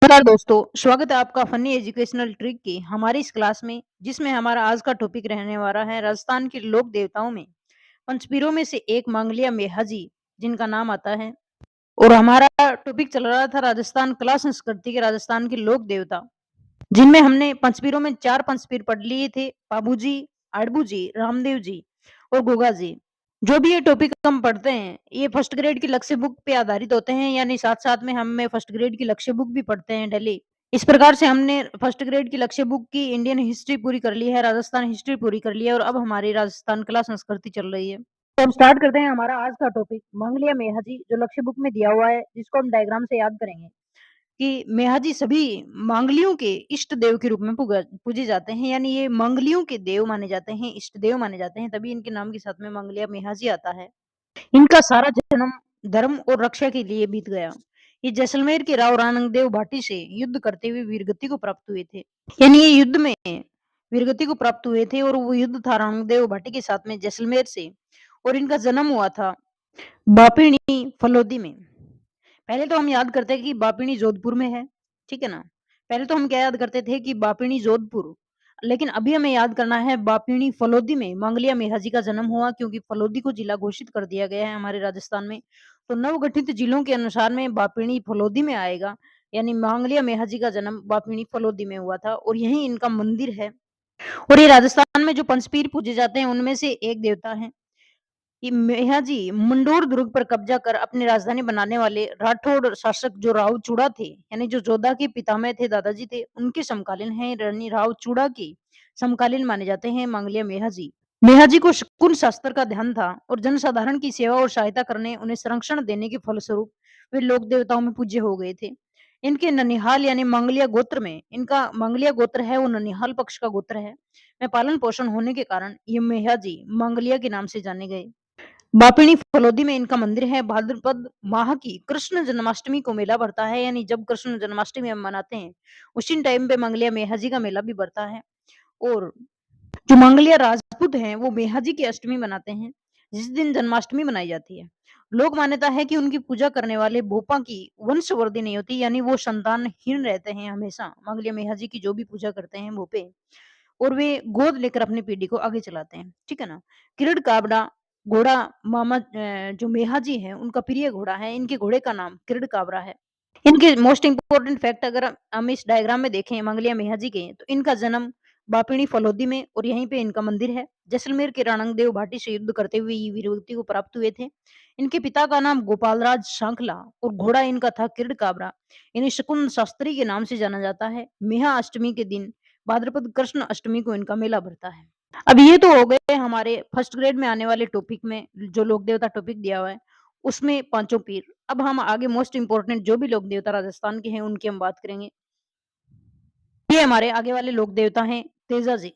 नमस्कार दोस्तों, स्वागत है आपका फनी एजुकेशनल ट्रिक की हमारी इस क्लास में, जिसमें हमारा आज का टॉपिक रहने वाला है राजस्थान के लोक देवताओं में पंचपीरों में से एक मांगलिया मेहाजी, जिनका नाम आता है। और हमारा टॉपिक चल रहा था राजस्थान कला संस्कृति के राजस्थान के लोक देवता, जिनमें हमने पंचपीरों में 4 पंचपीर पढ़ लिए थे। बाबू जी, आड़बू जी, रामदेव जी और गोगा जी। जो भी ये टॉपिक हम पढ़ते हैं, ये फर्स्ट ग्रेड की लक्ष्य बुक पे आधारित होते हैं, यानी साथ-साथ में हमें फर्स्ट ग्रेड की लक्ष्य बुक भी पढ़ते हैं डेली। इस प्रकार से हमने फर्स्ट ग्रेड की लक्ष्य बुक की इंडियन हिस्ट्री पूरी कर ली है, राजस्थान हिस्ट्री पूरी कर ली है और अब हमारी राजस्थान कला संस्कृति चल रही है। तो हम स्टार्ट करते हैं हमारा आज का टॉपिक मांगलिया मेहाजी, जो लक्ष्य बुक में दिया हुआ है, जिसको हम डायग्राम से याद करेंगे कि मेहाजी सभी मांगलियों के इष्ट देव के रूप में पूजे जाते हैं, यानी ये मांगलियों के देव माने जाते हैं, इष्ट देव माने जाते हैं, तभी इनके नाम के साथ में मांगलिया मेहाजी आता है। इनका सारा जन्म धर्म और रक्षा के लिए बीत गया। ये जैसलमेर के राव राणंगदेव भाटी से युद्ध करते हुए वीरगति को प्राप्त हुए थे। यानी ये युद्ध में वीरगति को प्राप्त हुए थे और वो युद्ध था राणंगदेव भाटी के साथ में जैसलमेर से। और इनका जन्म हुआ था बापिणी फलोदी में। पहले तो हम याद करते हैं कि बापिणी जोधपुर में है, ठीक है ना? पहले तो हम क्या याद करते थे कि बापिणी जोधपुर, लेकिन अभी हमें याद करना है बापिणी फलोदी में मांगलिया मेहाजी का जन्म हुआ, क्योंकि फलोदी को जिला घोषित कर दिया गया है हमारे राजस्थान में। तो नवगठित जिलों के अनुसार में बापिणी फलोदी में आएगा, यानी मांगलिया मेहाजी का जन्म बापिणी फलोदी में हुआ था और यहीं इनका मंदिर है। और ये राजस्थान में जो पंचपीर पूजे जाते हैं उनमें से एक देवता है। कि मेहाजी मंडोर दुर्ग पर कब्जा कर अपनी राजधानी बनाने वाले राठौड़ शासक जो राव चूड़ा थे, यानी जो जोधा के पितामह थे, दादाजी थे, उनके समकालीन हैं। रानी राव चूड़ा के समकालीन माने जाते हैं मांगलिया मेहाजी। मेहाजी को शकुन शास्त्र का ध्यान था और जनसाधारण की सेवा और सहायता करने, उन्हें संरक्षण देने के फलस्वरूप वे लोक देवताओं में पूज्य हो गए थे। इनके ननिहाल यानी मांगलिया गोत्र में, इनका मांगलिया गोत्र है वो ननिहाल पक्ष का गोत्र है, में पालन पोषण होने के कारण ये मेहाजी मांगलिया के नाम से जाने गए। बापिणी फलोदी में इनका मंदिर है। भाद्रपद माह की कृष्ण जन्माष्टमी को मेला भरता है, यानी जब कृष्ण जन्माष्टमी हम मनाते हैं उसी टाइम पे मंगलिया मेहाजी का मेला भी भरता है। और जो मंगलिया राजपूत हैं वो मेहाजी की अष्टमी मनाते हैं, जिस दिन जन्माष्टमी मनाई जाती है। लोक मान्यता है कि उनकी पूजा करने वाले भोपा की वंशवृद्धि नहीं होती, यानी वो संतानहीन रहते हैं हमेशा। मंगलिया मेहाजी की जो भी पूजा करते हैं भोपे, और वे गोद लेकर अपनी पीढ़ी को आगे चलाते हैं, ठीक है ना? किरड काबरा घोड़ा मामा जो मेहाजी हैं उनका प्रिय घोड़ा है। इनके घोड़े का नाम किरड काबरा है। इनके मोस्ट इम्पोर्टेंट फैक्ट अगर हम इस डायग्राम में देखें मंगलिया मेहाजी के, तो इनका जन्म बापिणी फलोदी में और यहीं पे इनका मंदिर है। जैसलमेर के राणंगदेव भाटी से युद्ध करते हुए ये वीरगति को प्राप्त हुए थे। इनके पिता का नाम गोपालराज सांखला और घोड़ा इनका था किरड काबरा। इन्हें शकुन शास्त्री के नाम से जाना जाता है। मेहा अष्टमी के दिन भाद्रपद कृष्ण अष्टमी को इनका मेला भरता है। अब ये तो हो गए हमारे फर्स्ट ग्रेड में आने वाले टॉपिक में, जो लोक देवता टॉपिक दिया हुआ है उसमें पांचों पीर। अब हम आगे मोस्ट इम्पोर्टेंट जो भी लोक देवता राजस्थान के हैं उनकी हम बात करेंगे। ये हमारे आगे वाले लोक देवता हैं तेजा जी।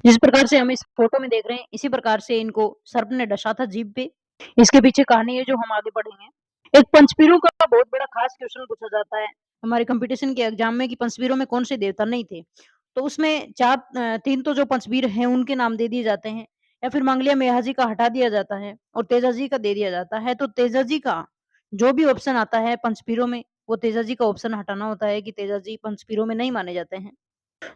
जिस प्रकार से हम इस फोटो में देख रहे हैं, इसी प्रकार से इनको सर्प ने डसा था जीभ पे। इसके पीछे कहानी है जो हम आगे पढ़ेंगे। एक पंचपीरों का बहुत बड़ा खास क्वेश्चन पूछा जाता है हमारे कंपटीशन के एग्जाम में कि पंचपीरों में कौन से देवता नहीं थे। तो उसमें तीन तो जो पंचवीर हैं उनके नाम दे दिए जाते हैं, या फिर मांगलिया मेहाजी का हटा दिया जाता है और तेजाजी का दे दिया जाता है। तो तेजाजी का जो भी ऑप्शन आता है पंचपीरों में, वो तेजाजी का ऑप्शन हटाना होता है कि तेजाजी पंचपीरों में नहीं माने जाते हैं।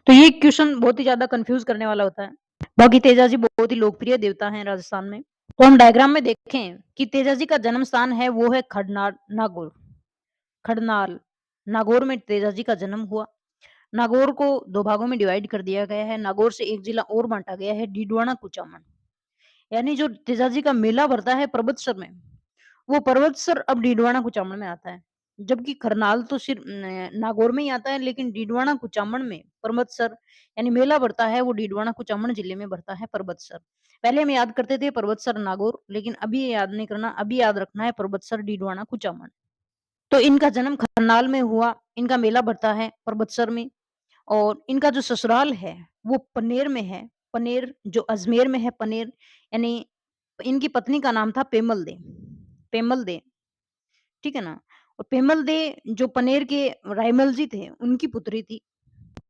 तो ये क्वेश्चन बहुत ही ज्यादा कंफ्यूज करने वाला होता है। बाकी तेजाजी बहुत ही लोकप्रिय देवता हैं राजस्थान में। तो हम डायग्राम में देखें कि तेजाजी का जन्म स्थान है वो है खड़नाल नागौर। खड़नाल नागौर में तेजाजी का जन्म हुआ। नागौर को दो भागों में डिवाइड कर दिया गया है। नागौर से एक जिला और बांटा गया है, डीडवाना कुचामन। यानी जो तेजाजी का मेला भरता है पर्वतसर में, वो पर्वतसर अब डीडवाना कुचामन में आता है। जबकि खरनाल तो सिर्फ नागौर में ही आता है, लेकिन डीडवाना कुचामन में पर्वतसर यानी मेला भरता है वो डीडवाना कुचामन जिले में भरता है पर्वतसर। पहले हम याद करते थे पर्वतसर नागौर, लेकिन अभी ये याद नहीं करना, अभी याद रखना है पर्वतसर डीडवाना कुचामन। तो इनका जन्म खरनाल में हुआ, इनका मेला भरता है पर्वतसर में। और इनका जो ससुराल है वो पनेर में है। पनेर जो अजमेर में है, पनेर यानी इनकी पत्नी का नाम था पेमल दे। पेमल दे, ठीक है ना? और पेमल दे जो पनेर के रायमल जी थे उनकी पुत्री थी।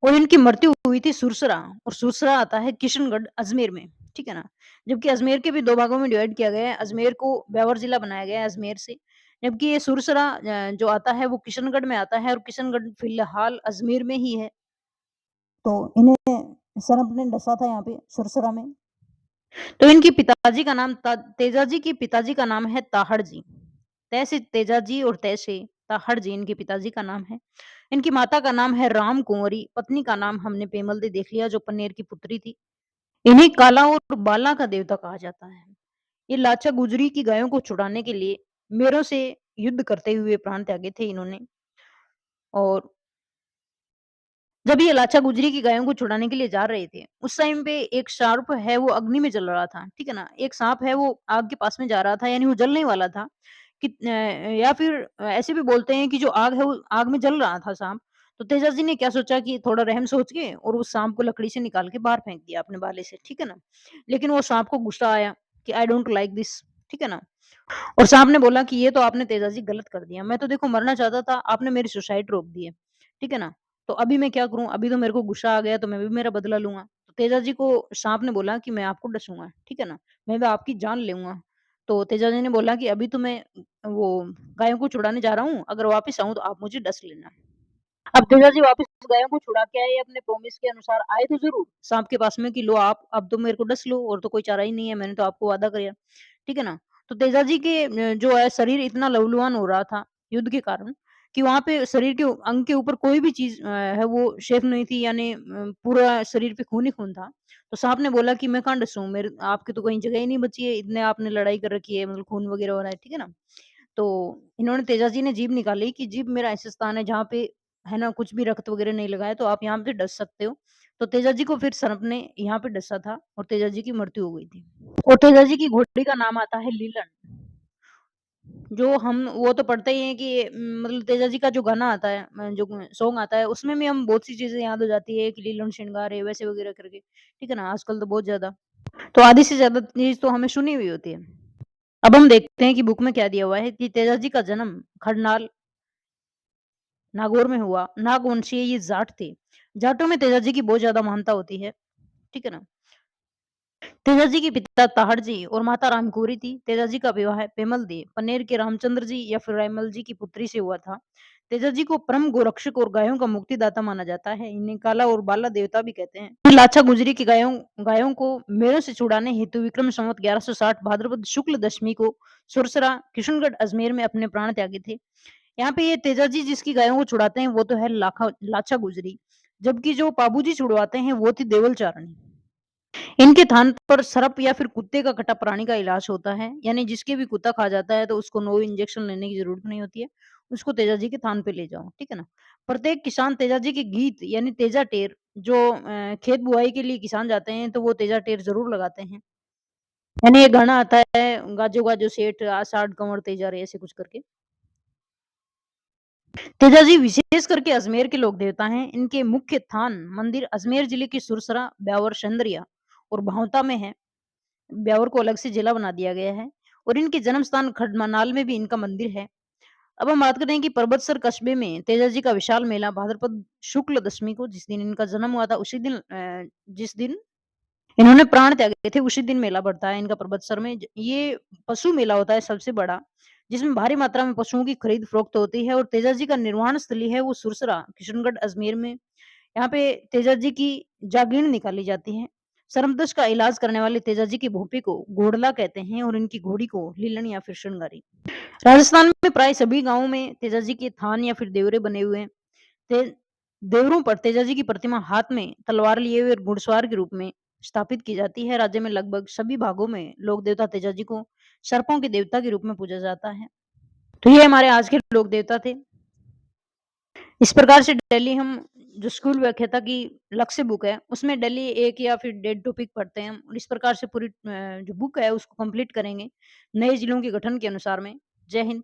और इनकी मृत्यु हुई थी सुरसरा, और सुरसरा आता है किशनगढ़ अजमेर में, ठीक है ना? जबकि अजमेर के भी दो भागों में डिवाइड किया गया है। अजमेर को ब्यावर जिला बनाया गया है अजमेर से, जबकि ये सुरसरा जो आता है वो किशनगढ़ में आता है और किशनगढ़ फ़िलहाल अजमेर में ही है। तो इन्हें सरप ने डसा था यहाँ पे सुरसरा में। तो इनके पिताजी का नाम तेजाजी के पिताजी का नाम है ताहड़ जी। तै से तेजाजी और तै से ताहड़ जी इनके पिताजी का नाम है। इनकी माता का नाम है राम कुँवरी, पत्नी का नाम हमने पेमल दे देख लिया जो पन्नेर की पुत्री थी। इन्हें काला और बाला का देवता कहा जाता है। ये लाचा गुजरी की गायों को छुड़ाने के लिए मेरों से युद्ध करते हुए प्राण त्यागे थे इन्होंने। और जब ये लाचा गुजरी की गायों को छुड़ाने के लिए जा रहे थे, उस टाइम पे एक शार्प है वो अग्नि में जल रहा था, ठीक है ना? एक साँप है वो आग के पास में जा रहा था यानी वो जलने वाला था कि या फिर ऐसे भी बोलते हैं कि जो आग है वो आग में जल रहा था साँप। तो तेजा जी ने क्या सोचा कि थोड़ा रहम सोच के और उस साँप को लकड़ी से निकाल के बाहर फेंक दिया अपने भाले से, ठीक है ना? लेकिन वो साँप को गुस्सा आया कि आई डोंट लाइक दिस, ठीक है ना? और साहब ने बोला कि ये तो आपने तेजाजी गलत कर दिया। मैं तो देखो मरना चाहता था, आपने मेरी सुसाइड रोक दी है। ठीक है ना? तो अभी मैं क्या करूँ? अभी तो मेरे को गुस्सा आ गया तो मैं भी मेरा बदला लूँगा। तो तेजाजी को साँप ने बोला कि मैं आपको डसूँगा। ठीक है ना? मैं भी आपकी जान लूँगा। तो तेजाजी ने बोला कि अभी तो मैं वो गायों को छुड़ाने जा रहा हूँ, अगर वापस आऊँ तो आप मुझे डस लेना। अब तेजाजी वापस गायों को छुड़ा के आए अपने प्रॉमिस के अनुसार आए तो ज़रूर साँप के पास में कि लो आप अब तो मेरे को डस लो और तो कोई चारा ही नहीं है, मैंने तो आपको वादा किया। ठीक है ना? तो तेजाजी के जो है शरीर इतना लहूलुहान हो रहा था युद्ध के कारण कि वहाँ पे शरीर के अंग के ऊपर कोई भी चीज़ है वो सेफ नहीं थी यानी पूरा शरीर पे खून ही खून था। तो साँप ने बोला कि मैं कहाँ डसूँ? मेरे आपकी तो कहीं जगह ही नहीं बची है, इतने आपने लड़ाई कर रखी है मतलब खून वगैरह हो रहा है, ठीक है ना? तो इन्होंने तेजाजी ने जीभ निकाली कि जीभ मेरा ऐसा स्थान है जहाँ पे है ना कुछ भी रक्त वगैरह नहीं लगा है तो आप यहाँ पे डस सकते हो। तो तेजाजी को फिर सर्प ने यहाँ पे डसा था और तेजाजी की मृत्यु हो गई थी। और तेजाजी की घोड़ी का नाम आता है लीलन। जो हम वो तो पढ़ते ही हैं कि मतलब तेजाजी का जो गाना आता है जो सॉन्ग आता है उसमें भी हम बहुत सी चीज़ें याद हो जाती है कि लीलन श्रृंगार है वैसे वगैरह करके। ठीक है ना? आजकल तो बहुत ज़्यादा। तो आधी से ज़्यादा चीज़ तो हमें सुनी हुई होती है। अब हम देखते हैं कि बुक में क्या दिया हुआ है कि तेजाजी का जन्म खरनाल नागौर में हुआ। नाग वंशीय ये जाट थे। जाटों में तेजाजी की बहुत ज़्यादा महानता होती है। ठीक है ना? तेजाजी के पिता ताहड़ जी और माता रामकुँवरी थी। तेजाजी का विवाह पेमल दे पन्नेर के रामचंद्र जी या फिर रायमल जी की पुत्री से हुआ था। तेजाजी को परम गोरक्षक और गायों का मुक्तिदाता माना जाता है। इन्हें काला और बाला देवता भी कहते हैं। लाचा गुजरी की गायों गायों को मेरों से छुड़ाने हेतु विक्रम संवत 1160 भाद्रपद शुक्ल दशमी को सुरसरा किशनगढ़ अजमेर में अपने प्राण त्यागे थे। यहाँ पे ये तेजाजी जिसकी गायों को छुड़ाते हैं वो तो है लाखा लाचा गुजरी, जबकि जो पाबूजी छुड़वाते हैं वो थी देवल चारणी। इनके थान पर सर्प या फिर कुत्ते का कटा प्राणी का इलाज होता है, यानी जिसके भी कुत्ता खा जाता है तो उसको नो इंजेक्शन लेने की जरूरत नहीं होती है, उसको तेजाजी के थान पे ले जाओ, ठीक है ना? प्रत्येक किसान तेजाजी के गीत यानी तेजा टेर जो खेत बुआई के लिए किसान जाते हैं तो वो तेजा टेर जरूर लगाते हैं। यानी एक गाना आता है गाजो गाजो सेठ आषाढ़ कंवर तेजा रे ऐसे कुछ करके। तेजाजी विशेष करके अजमेर के लोक देवता हैं। इनके मुख्य थान मंदिर अजमेर जिले की सुरसरा, ब्यावर, चंद्रिया और भांवता में है। ब्यावर को अलग से जिला बना दिया गया है और इनके जन्म स्थान खडमानाल में भी इनका मंदिर है। अब हम बात करें कि परबतसर कस्बे में तेजाजी का विशाल मेला भाद्रपद शुक्ल दशमी को जिस दिन इनका जन्म हुआ था उसी दिन जिस दिन इन्होंने प्राण त्यागे थे उसी दिन मेला पड़ता है इनका परबतसर में। ये पशु मेला होता है सबसे बड़ा, जिसमें भारी मात्रा में पशुओं की खरीद फरोख्त होती है और तेजाजी का निर्वाण स्थली है वो सुरसरा, किशनगढ़, अजमेर में। यहाँ पे तेजाजी की जागीर निकाली जाती है। सर्पदंश का इलाज करने वाले तेजाजी की भोपी को घोड़ला कहते हैं और इनकी घोड़ी को लीलन या फिर श्रृंगारी। राजस्थान में प्राय सभी गांवों में तेजाजी के थान या फिर देवरे बने हुए हैं। ते देवरों पर तेजाजी की प्रतिमा हाथ में तलवार लिए हुए और घुड़सवार के रूप में स्थापित की जाती है। राज्य में लगभग सभी भागों में लोक देवता तेजाजी को सर्पों के देवता के रूप में पूजा जाता है। तो ये हमारे आज के लोक देवता थे। इस प्रकार से डेली हम जो स्कूल व्याख्याता की लक्ष्य बुक है उसमें डेली एक या फिर डेढ़ टॉपिक पढ़ते हैं और इस प्रकार से पूरी जो बुक है उसको कंप्लीट करेंगे नए जिलों के गठन के अनुसार में। जय हिंद।